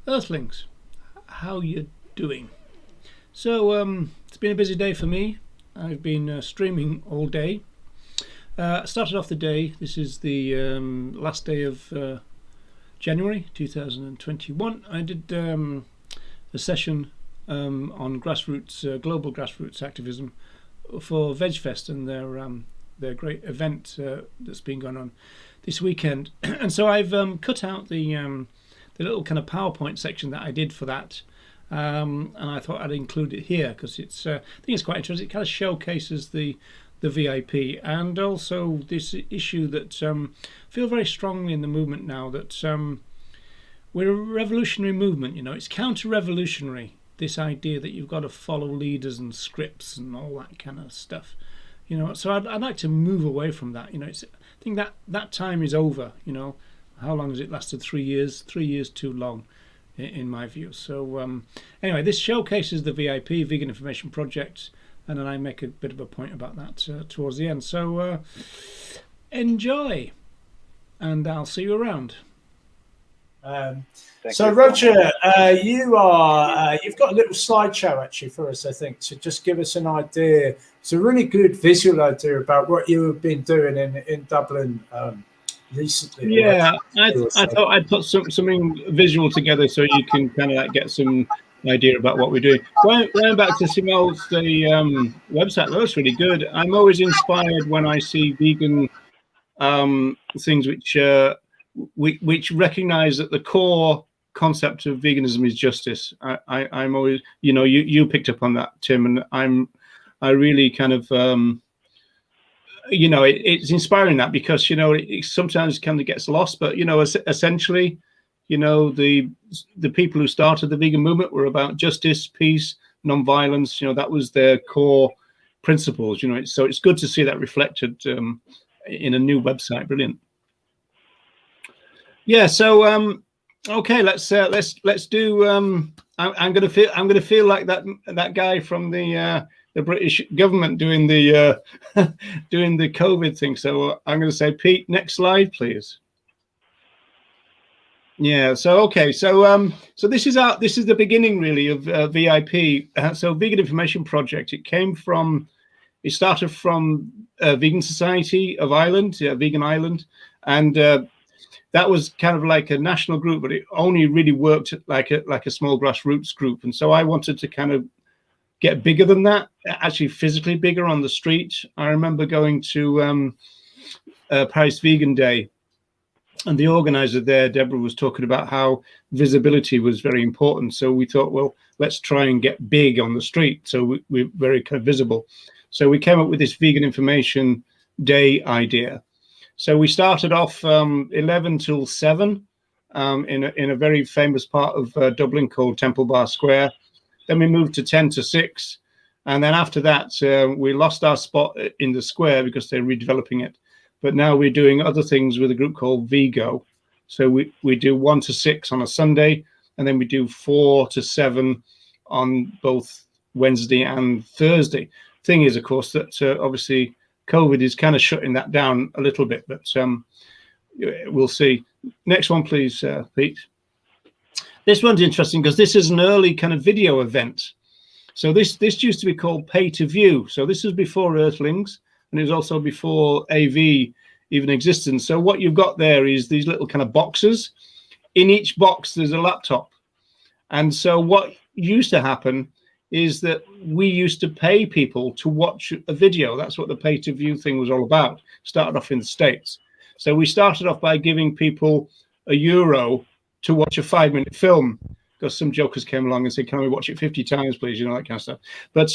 Earthlings, how you doing? So it's been a busy day for me. I've been streaming all day. Started off the day. This is the last day of January 2021. I did a session on grassroots, global grassroots activism for Vegfest and their great event that's been going on this weekend. And so I've cut out the little kind of PowerPoint section that I did for that, and I thought I'd include it here because I think it's quite interesting. It kind of showcases the VIP and also this issue that I feel very strongly in the movement now that we're a revolutionary movement. You know, it's counter-revolutionary. This idea that you've got to follow leaders and scripts and all that kind of stuff. You know, so I'd like to move away from that. You know, I think that time is over. You know, how long has it lasted? 3 years. 3 years too long, in my view. So anyway, this showcases the VIP Vegan Information Project, and then I make a bit of a point about that towards the end. So enjoy, and I'll see you around. So Roger, you've got a little slideshow actually for us, I think, to just give us an idea. It's a really good visual idea about what you have been doing in Dublin recently. Yeah, I thought I'd put something visual together so you can kind of like get some idea about what we're doing. Going back to Simel's website, that looks really good. I'm always inspired when I see vegan things which recognize that the core concept of veganism is justice. I'm always, you know, you picked up on that, Tim, and I really kind of you know, it's inspiring that because, you know, it sometimes kind of gets lost, but, you know, essentially, you know, the people who started the vegan movement were about justice, peace, non-violence. You know, that was their core principles, you know, so it's good to see that reflected in a new website. Brilliant. Yeah, so okay, let's do I'm gonna feel like that guy from the British government doing the doing the COVID thing. So I'm going to say, Pete, next slide, please. Yeah. So okay. So so this is the beginning really of VIP. So Vegan Information Project. It started from Vegan Society of Ireland, Vegan Ireland, and that was kind of like a national group, but it only really worked like a small grassroots group. And so I wanted to kind of get bigger than that, actually physically bigger on the street. I remember going to Paris Vegan Day, and the organizer there, Deborah, was talking about how visibility was very important. So we thought, well, let's try and get big on the street, so we're very kind of visible. So we came up with this Vegan Information Day idea. So we started off 11 till 7 in a very famous part of Dublin called Temple Bar Square. Then we moved to 10 to 6. And then after that, we lost our spot in the square because they're redeveloping it. But now we're doing other things with a group called Vigo. So we do 1 to 6 on a Sunday, and then we do 4 to 7 on both Wednesday and Thursday. Thing is, of course, that obviously COVID is kind of shutting that down a little bit, but we'll see. Next one, please, Pete. This one's interesting because this is an early kind of video event. So this used to be called Pay to View. So this was before Earthlings, and it was also before AV even existed. So what you've got there is these little kind of boxes. In each box, there's a laptop. And so what used to happen is that we used to pay people to watch a video. That's what the Pay to View thing was all about. Started off in the States. So we started off by giving people €1 to watch a 5-minute film, because some jokers came along and said, can we watch it 50 times, please? You know, that kind of stuff. But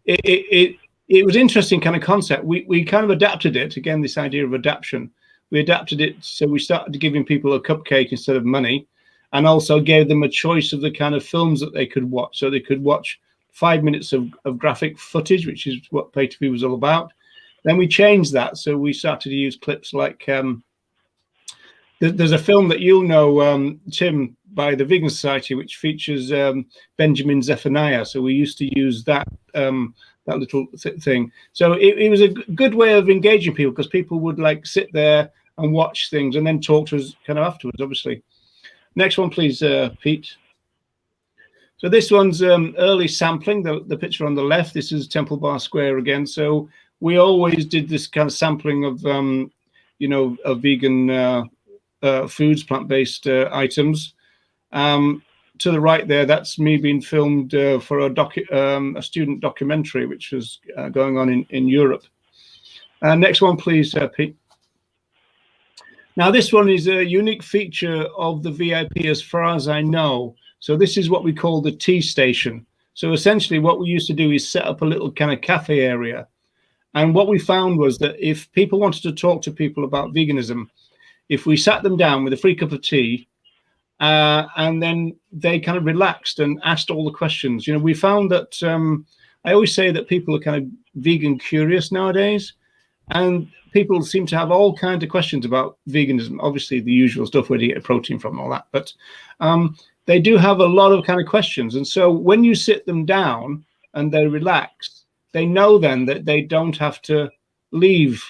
it was interesting kind of concept. We kind of adapted it. Again, this idea of adaptation. We adapted it. So we started giving people a cupcake instead of money, and also gave them a choice of the kind of films that they could watch. So they could watch 5 minutes of graphic footage, which is what Pay to View was all about. Then we changed that. So we started to use clips like, there's a film that you'll know, Tim, by the Vegan Society, which features Benjamin Zephaniah. So we used to use that little thing. So it was a good way of engaging people, because people would like sit there and watch things and then talk to us kind of afterwards, obviously. Next one, please, Pete. So this one's early sampling, the picture on the left. This is Temple Bar Square again. So we always did this kind of sampling of, you know, of vegan foods, plant-based items. To the right there, that's me being filmed for a student documentary, which was going on in Europe. Next one, please, Pete. Now, this one is a unique feature of the VIP as far as I know. So this is what we call the tea station. So essentially what we used to do is set up a little kind of cafe area. And what we found was that if people wanted to talk to people about veganism, if we sat them down with a free cup of tea, and then they kind of relaxed and asked all the questions. You know, we found that I always say that people are kind of vegan curious nowadays, and people seem to have all kinds of questions about veganism. Obviously, the usual stuff, where do you get protein from, and all that. But they do have a lot of kind of questions. And so when you sit them down and they relax, they know then that they don't have to leave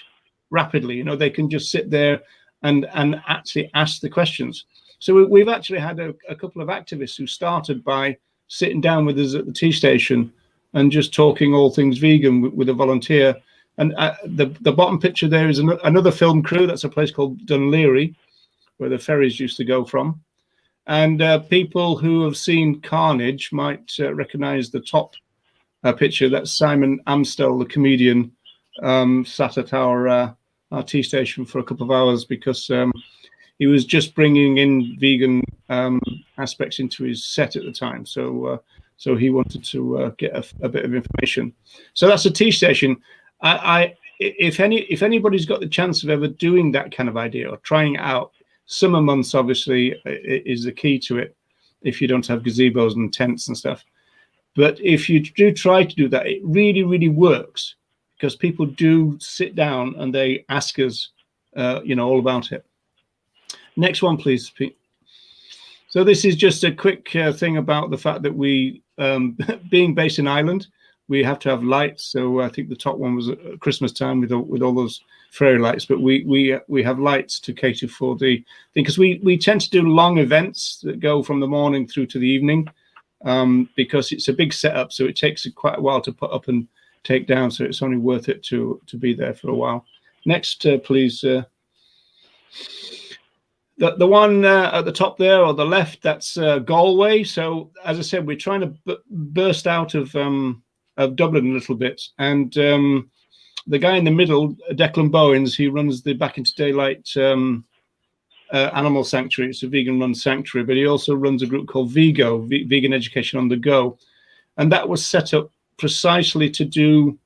rapidly. You know, they can just sit there and actually ask the questions. So we've actually had a couple of activists who started by sitting down with us at the tea station and just talking all things vegan with a volunteer. And the bottom picture there is another film crew. That's a place called Dunleary, where the ferries used to go from. And people who have seen Carnage might recognize the top picture. That's Simon Amstel, the comedian, sat at our tea station for a couple of hours because he was just bringing in vegan aspects into his set at the time. So he wanted to get a bit of information. So that's a tea station. If anybody's got the chance of ever doing that kind of idea or trying it out, summer months obviously is the key to it, if you don't have gazebos and tents and stuff. But if you do try to do that, it really, really works, because people do sit down and they ask us, you know, all about it. Next one, please, Pete. So this is just a quick thing about the fact that we, being based in Ireland, we have to have lights. So I think the top one was at Christmas time with all those fairy lights. But we have lights to cater for the thing, because we tend to do long events that go from the morning through to the evening, because it's a big setup. So it takes quite a while to put up and take down. So it's only worth it to be there for a while. Next, please. The one at the top there, or the left, that's Galway. So as I said, we're trying to burst out of Dublin a little bit. And the guy in the middle, Declan Bowens, he runs the Back into Daylight Animal Sanctuary. It's a vegan-run sanctuary, but he also runs a group called Vigo, Vegan Education on the Go. And that was set up precisely to do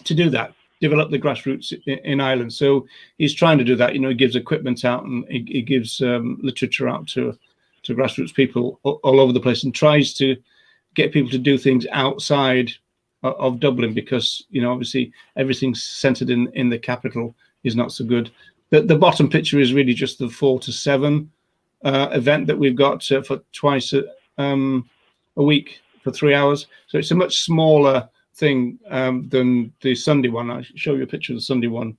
that. Develop the grassroots in Ireland. So he's trying to do that. You know, he gives equipment out, and he gives literature out to grassroots people all over the place, and tries to get people to do things outside of Dublin, because, you know, obviously everything's centered in the capital is not so good. The bottom picture is really just the 4 to 7 event that we've got for twice a week for 3 hours. So it's a much smaller thing than the Sunday one. I'll show you a picture of the Sunday one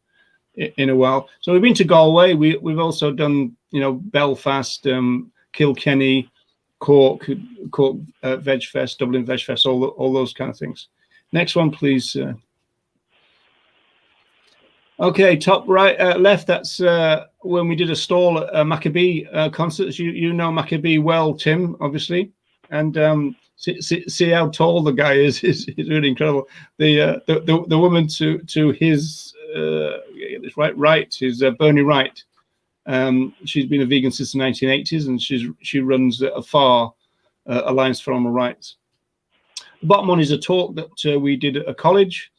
in a while. So we've been to Galway. We've also done, you know, Belfast, Kilkenny, Cork, Vegfest, Dublin Vegfest, all those kind of things. Next one, please. Okay, top right, left. That's when we did a stall at a Maccabee concert. You know Maccabee well, Tim, obviously, and see how tall the guy is. Is really incredible. The woman to his right is Bernie Wright. She's been a vegan since the 1980s, and she runs a FAR, Alliance for Animal Rights. The bottom one is a talk that we did at a college,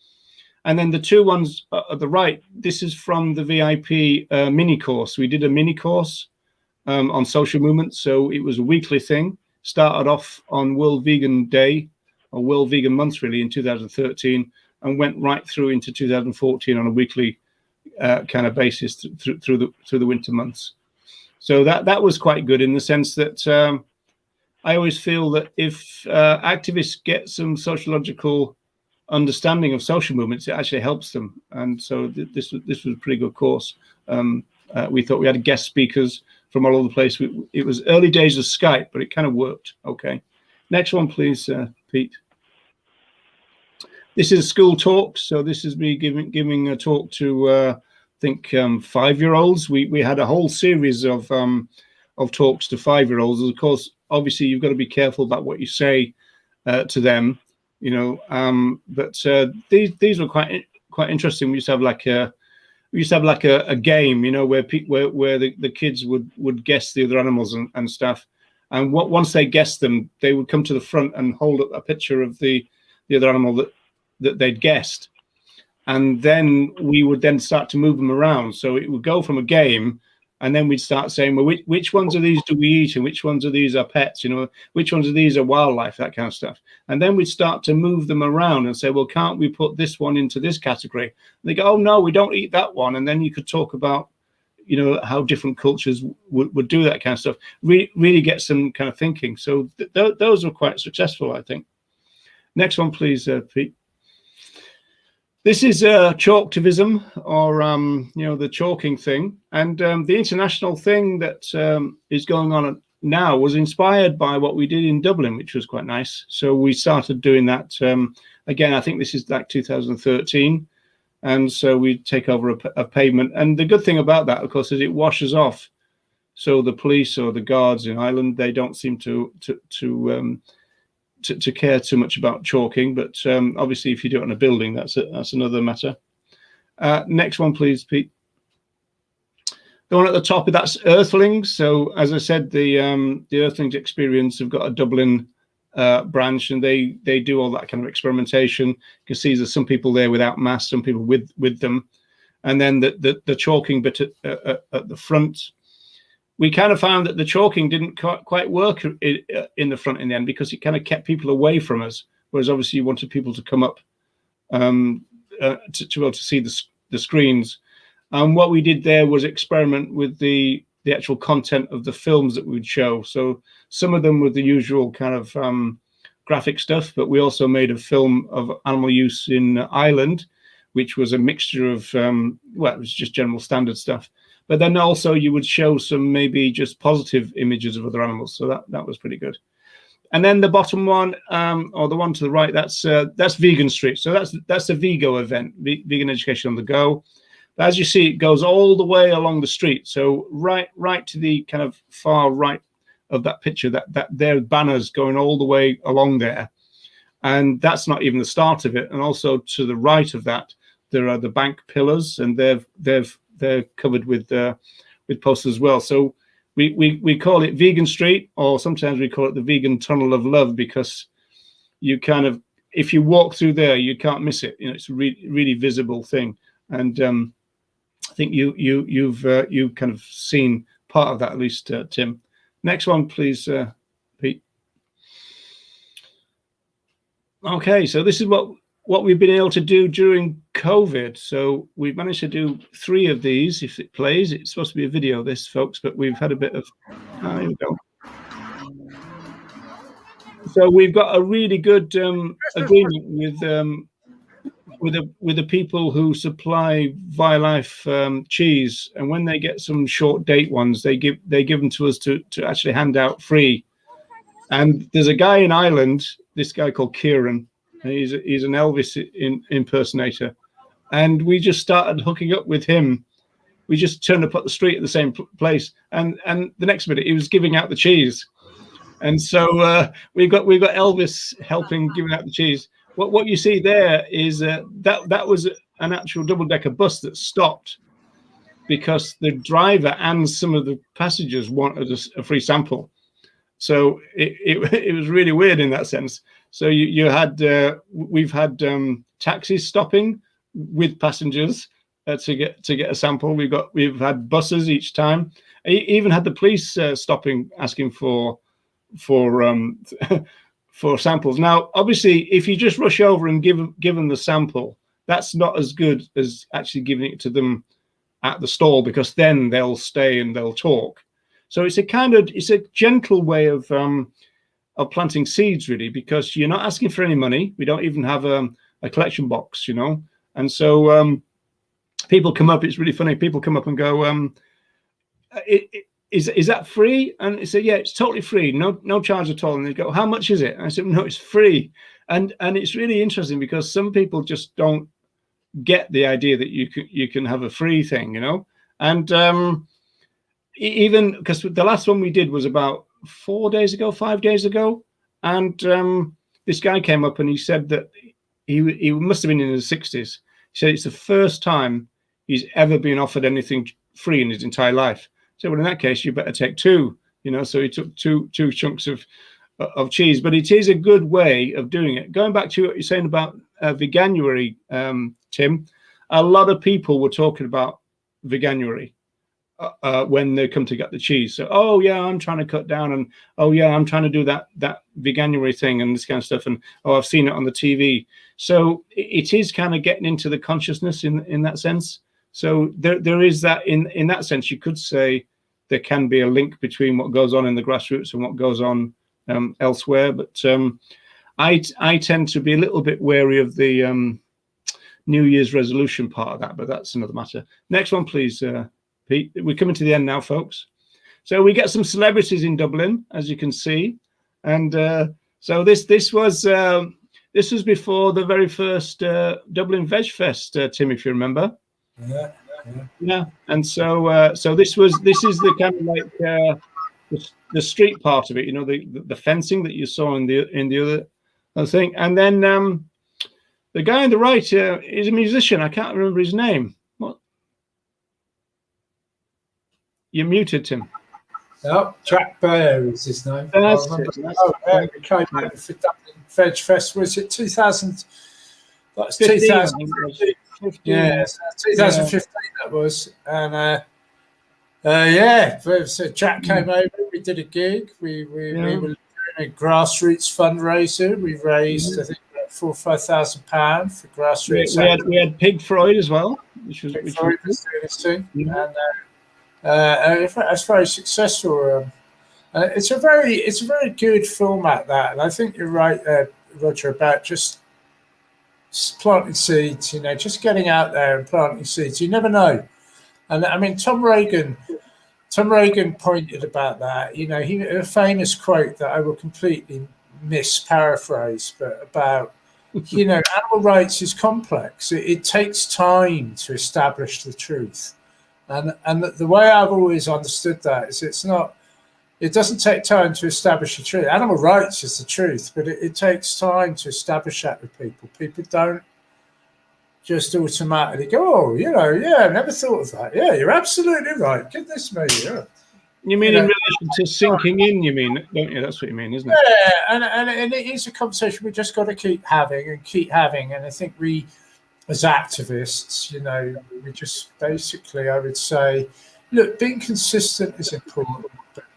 and then the two ones at the right. This is from the VIP mini course. We did a mini course on social movements, so it was a weekly thing. Started off on World Vegan Day, or World Vegan Month, really, in 2013, and went right through into 2014 on a weekly kind of basis through the winter months. So that was quite good, in the sense that I always feel that if activists get some sociological understanding of social movements, it actually helps them. And so this was a pretty good course. We thought we had guest speakers from all over the place. It was early days of Skype, but it kind of worked. Okay, next one, please, Pete. This is school talks. So this is me giving a talk to I think 5-year-olds. We had a whole series of talks to 5-year-olds. Of course, obviously you've got to be careful about what you say to them, you know. But these were quite interesting. We used to have like a game, you know, where the kids would guess the other animals and stuff. And once they guessed them, they would come to the front and hold up a picture of the other animal that they'd guessed, and then we would then start to move them around. So it would go from a game, and then we'd start saying, well, which ones of these do we eat, and which ones of these are pets, you know, which ones of these are wildlife, that kind of stuff. And then we'd start to move them around and say, well, can't we put this one into this category? And they go, oh no, we don't eat that one. And then you could talk about, you know, how different cultures would do that kind of stuff. Really get some kind of thinking. So those were quite successful, I think. Next one, please, Pete. This is chalktivism, or you know, the chalking thing, and the international thing that is going on now was inspired by what we did in Dublin, which was quite nice. So we started doing that again. I think this is like 2013, and so we take over a pavement. And the good thing about that, of course, is it washes off. So the police or the guards in Ireland, they don't seem to care too much about chalking, but obviously if you do it on a building, that's another matter. Next one, please, Pete. The one at the top, that's Earthlings. So as I said, the Earthlings experience have got a Dublin branch, and they do all that kind of experimentation. You can see there's some people there without masks, some people with them, and then the chalking bit at the front. We kind of found that the chalking didn't quite work in the front in the end, because it kind of kept people away from us, whereas obviously you wanted people to come up to be able to see the screens. And what we did there was experiment with the actual content of the films that we'd show. So some of them were the usual kind of graphic stuff, but we also made a film of animal use in Ireland, which was a mixture of, well, it was just general standard stuff. But then also you would show some maybe just positive images of other animals. So that was pretty good. And then the bottom one, or the one to the right, that's Vegan Street. So that's a Vigo event, Vegan Education on the Go. But as you see, it goes all the way along the street. So right to the kind of far right of that picture, that there are banners going all the way along there. And that's not even the start of it. And also to the right of that, there are the bank pillars, and they're covered with posters as well. So we call it Vegan Street, or sometimes we call it the Vegan Tunnel of Love, because you kind of, if you walk through there, you can't miss it. You know, it's a really visible thing. And I think you've kind of seen part of that, at least, Tim. Next one, please, Pete. Okay, so this is what we've been able to do during COVID. So we've managed to do 3 of these. If it plays, it's supposed to be a video, this, folks, but we've had a bit of, here we go. So we've got a really good agreement with the people who supply Violife cheese, and when they get some short date ones, they give them to us to actually hand out free. And there's a guy in Ireland, this guy called Kieran. He's an Elvis impersonator, and we just started hooking up with him. We just turned up at the street at the same place, and the next minute he was giving out the cheese, and so we got Elvis helping giving out the cheese. What you see there is that was an actual double-decker bus that stopped because the driver and some of the passengers wanted a free sample. So it was really weird in that sense. So you had we've had taxis stopping with passengers to get a sample. We've had buses each time. I even had the police stopping, asking for samples. Now, obviously, if you just rush over and give them the sample, that's not as good as actually giving it to them at the stall, because then they'll stay and they'll talk. So it's a gentle way of planting seeds, really, because you're not asking for any money. We don't even have a collection box, you know. And so people come up. It's really funny. People come up and go, is that free? And he said, yeah, it's totally free, no charge at all. And they go, how much is it? And I said, no, it's free. And it's really interesting because some people just don't get the idea that you can have a free thing, you know. And even because the last one we did was about 5 days ago, and this guy came up and he said that he must have been in his 60s. He said it's the first time he's ever been offered anything free in his entire life. So, well, in that case, you better take two, you know. So he took two chunks of cheese, but it is a good way of doing it. Going back to what you're saying about Veganuary, Tim, a lot of people were talking about Veganuary when they come to get the cheese. So, oh yeah, I'm trying to cut down, and oh yeah, I'm trying to do that Veganuary thing and this kind of stuff, and oh, I've seen it on the TV. So it is kind of getting into the consciousness in that sense. So there is that in that sense. You could say there can be a link between what goes on in the grassroots and what goes on elsewhere. But I tend to be a little bit wary of the New Year's resolution part of that, but that's another matter. Next one, please, Pete. We're coming to the end now, folks. So we get some celebrities in Dublin, as you can see, and so this was before the very first Dublin Vegfest, Tim, if you remember. Yeah. And so this is the kind of like the street part of it, you know, the fencing that you saw in the other thing, and then the guy on the right is a musician. I can't remember his name. What? You're muted, Tim. No, Jack Baer is his name. That's it. Came out for Dublin Vegfest. Was it 2000? That's 2015. Yeah, 2015 that was. And so Jack came over. We did a gig. We were doing a grassroots fundraiser. We raised, I think, about £4,000 or £5,000 for grassroots. We had Pig Freud as well, which was doing his thing. And it's very successful. It's a very good format, that, and I think you're right, Roger, about just planting seeds. You know, just getting out there and planting seeds. You never know. And I mean, Tom Reagan pointed about that. You know, he had a famous quote that I will completely misparaphrase, but about, you know, animal rights is complex. It takes time to establish the truth. And the way I've always understood that is it doesn't take time to establish the truth. Animal rights is the truth, but it takes time to establish that with people. People don't just automatically go, oh, you know, yeah, I never thought of that. Yeah, you're absolutely right. Goodness me, yeah. You mean in relation to sinking in, you mean, don't you? That's what you mean, isn't it? Yeah, and it is a conversation we just got to keep having. And I think we, as activists, you know, we just basically, I would say, look, being consistent is important,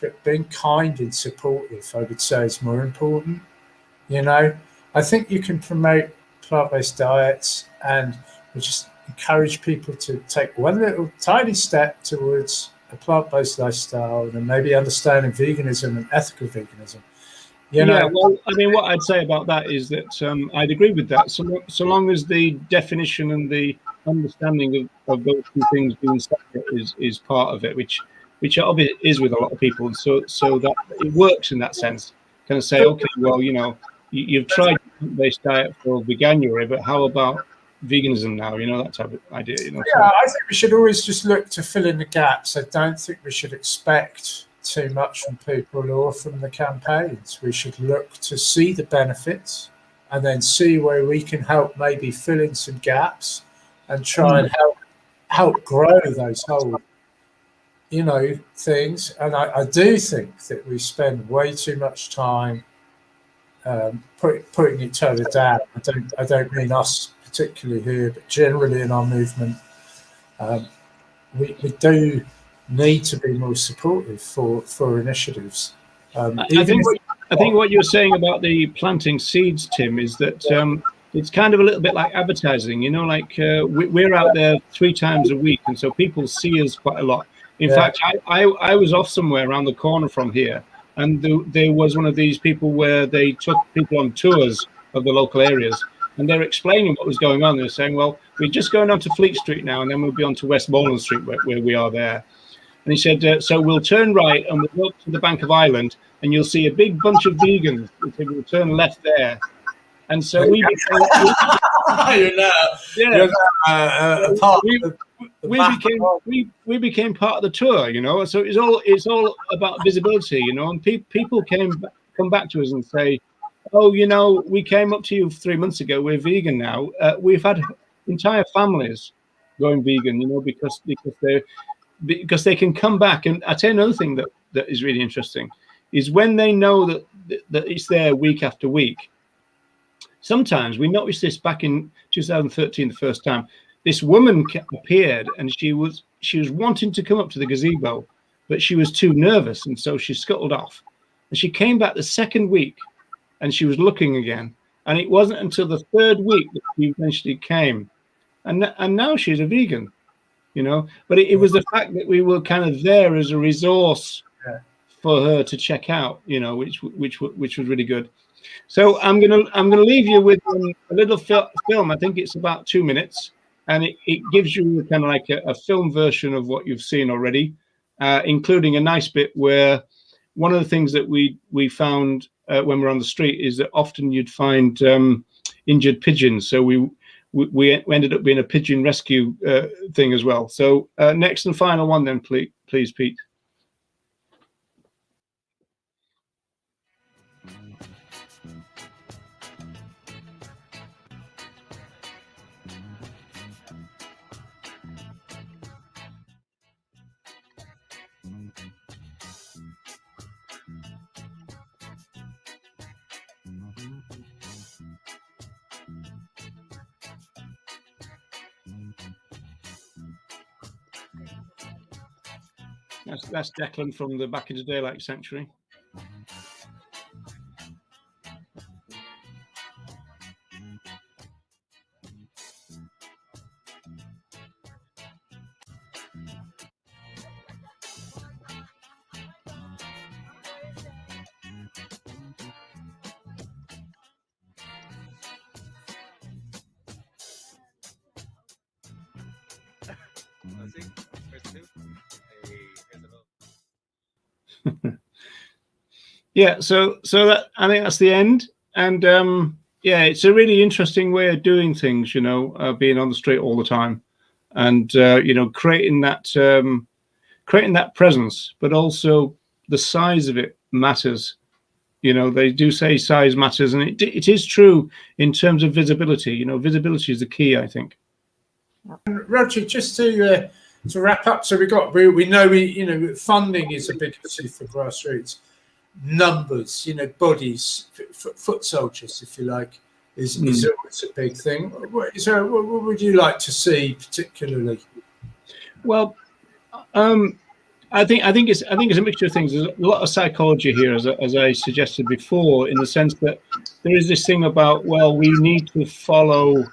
but being kind and supportive, I would say, is more important. You know, I think you can promote plant-based diets, and we just encourage people to take one little tiny step towards a plant-based lifestyle and maybe understanding veganism and ethical veganism. You know? Yeah, well, I mean, what I'd say about that is that I'd agree with that. So long as the definition and the understanding of those two things being separate is part of it, which obviously is with a lot of people. So that it works in that sense. Kind of say, okay, well, you know, you've tried plant-based diet for Veganuary, but how about veganism now? You know, that type of idea. You know. Yeah, I think we should always just look to fill in the gaps. I don't think we should expect too much from people or from the campaigns. We should look to see the benefits and then see where we can help maybe fill in some gaps and try and help grow those whole, you know, things. And I do think that we spend way too much time putting each other down. I don't mean us particularly here, but generally in our movement, we do need to be more supportive for initiatives. I think what you're saying about the planting seeds, Tim, is that it's kind of a little bit like advertising. You know, like we're out there 3 times a week, and so people see us quite a lot. In fact, I was off somewhere around the corner from here, and there was one of these people where they took people on tours of the local areas, and they're explaining what was going on. They're saying, well, we're just going on to Fleet Street now, and then we'll be on to Westmoreland Street where we are there. And he said, so we'll turn right and we'll go up to the Bank of Ireland, and you'll see a big bunch of vegans. He said, we'll turn left there. And so we became, we became part of the tour, you know. So it's all about visibility, you know. And people come back to us and say, oh, you know, we came up to you 3 months ago. We're vegan now. We've had entire families going vegan, you know, because they can come back. And I tell you another thing that is really interesting is when they know that it's there week after week. Sometimes we noticed this back in 2013, the first time. This woman appeared, and she was wanting to come up to the gazebo, but she was too nervous, and so she scuttled off. And she came back the second week, and she was looking again. And it wasn't until the third week that she eventually came, and now she's a vegan, you know. But it was the fact that we were kind of there as a resource for her to check out, you know, which was really good. So I'm gonna leave you with a little film. I think it's about 2 minutes, and it gives you kind of like a film version of what you've seen already, including a nice bit where one of the things that we found when we're on the street is that often you'd find injured pigeons. So we ended up being a pigeon rescue thing as well. So next and final one then, please, Pete. That's Declan from the Back into Daylight Sanctuary. Yeah, so that, I think that's the end. And yeah, it's a really interesting way of doing things, you know, being on the street all the time, and you know, creating that presence, but also the size of it matters. You know, they do say size matters, and it is true in terms of visibility. You know, visibility is the key, I think. Roger, just to wrap up, so we know you know, funding is a big issue for grassroots. Numbers, you know, bodies, foot soldiers, if you like, is always a big thing. So, what would you like to see particularly? Well, I think it's a mixture of things. There's a lot of psychology here, as I suggested before, in the sense that there is this thing about, well, we need to follow,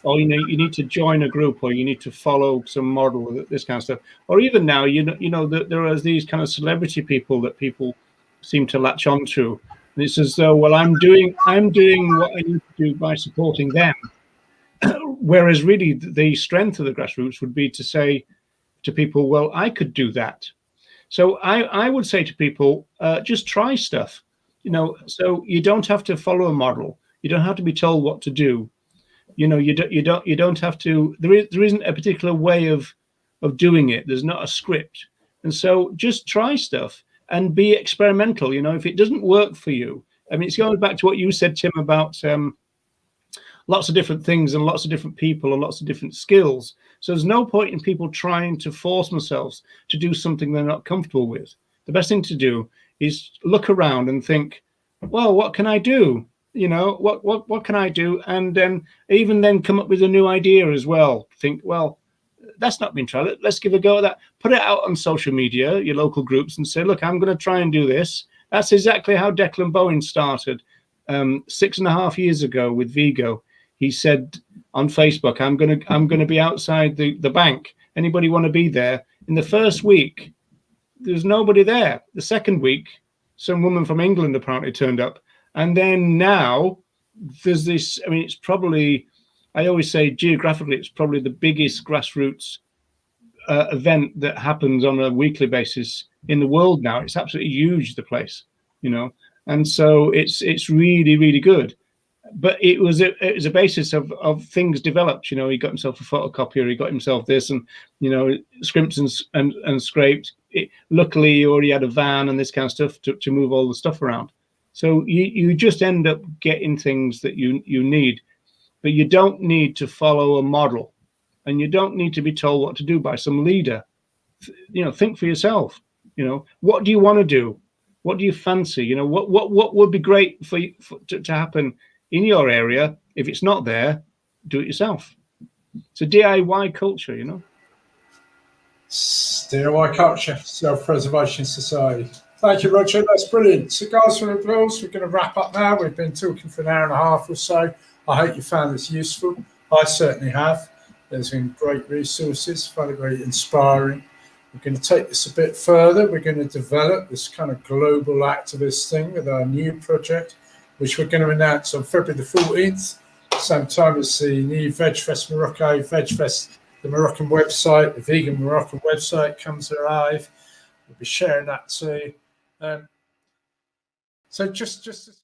or you know, you need to join a group, or you need to follow some model, this kind of stuff. Or even now, you know, there are these kind of celebrity people that people seem to latch onto, and it's as though, well, I'm doing what I need to do by supporting them. Whereas really the strength of the grassroots would be to say to people, well, I could do that. So I would say to people, just try stuff, you know. So you don't have to follow a model. You don't have to be told what to do. You know, you don't have to. There isn't a particular way of doing it. There's not a script, and so just try stuff and be experimental. You know, if it doesn't work for you, I mean, it's going back to what you said, Tim, about lots of different things and lots of different people and lots of different skills. So there's no point in people trying to force themselves to do something they're not comfortable with. The best thing to do is look around and think, well, what can I do? You know, what can I do? And then even then come up with a new idea as well. Think, well, that's not been tried. Let's give a go at that. Put it out on social media, your local groups, and say, look, I'm going to try and do this. That's exactly how Declan Bowen started 6.5 years ago with Vigo. He said on Facebook, I'm gonna be outside the bank. Anybody want to be there? In the first week, there's nobody there. The second week, some woman from England apparently turned up. And then now there's this, I mean, it's probably, I always say geographically, it's probably the biggest grassroots event that happens on a weekly basis in the world now. It's absolutely huge, the place, you know, and so it's really, really good. But it was a basis of things developed. You know, he got himself a photocopier, he got himself this, and you know, scrimped and scraped. Luckily, he already had a van and this kind of stuff to move all the stuff around. So you just end up getting things that you need, but you don't need to follow a model, and you don't need to be told what to do by some leader. You know, think for yourself. You know, what do you want to do? What do you fancy? You know, what would be great for you to happen in your area? If it's not there, do it yourself. It's a DIY culture, you know. DIY culture, self-preservation society. Thank you, Roger. That's brilliant. Cigars for applause. We're going to wrap up now. We've been talking for an hour and a half or so. I hope you found this useful. I certainly have. There's been great resources, very, very inspiring. We're going to take this a bit further. We're going to develop this kind of global activist thing with our new project, which we're going to announce on February the 14th, same time as the new Vegfest Morocco, Vegfest, the Moroccan website, the vegan Moroccan website comes alive. We'll be sharing that too. So just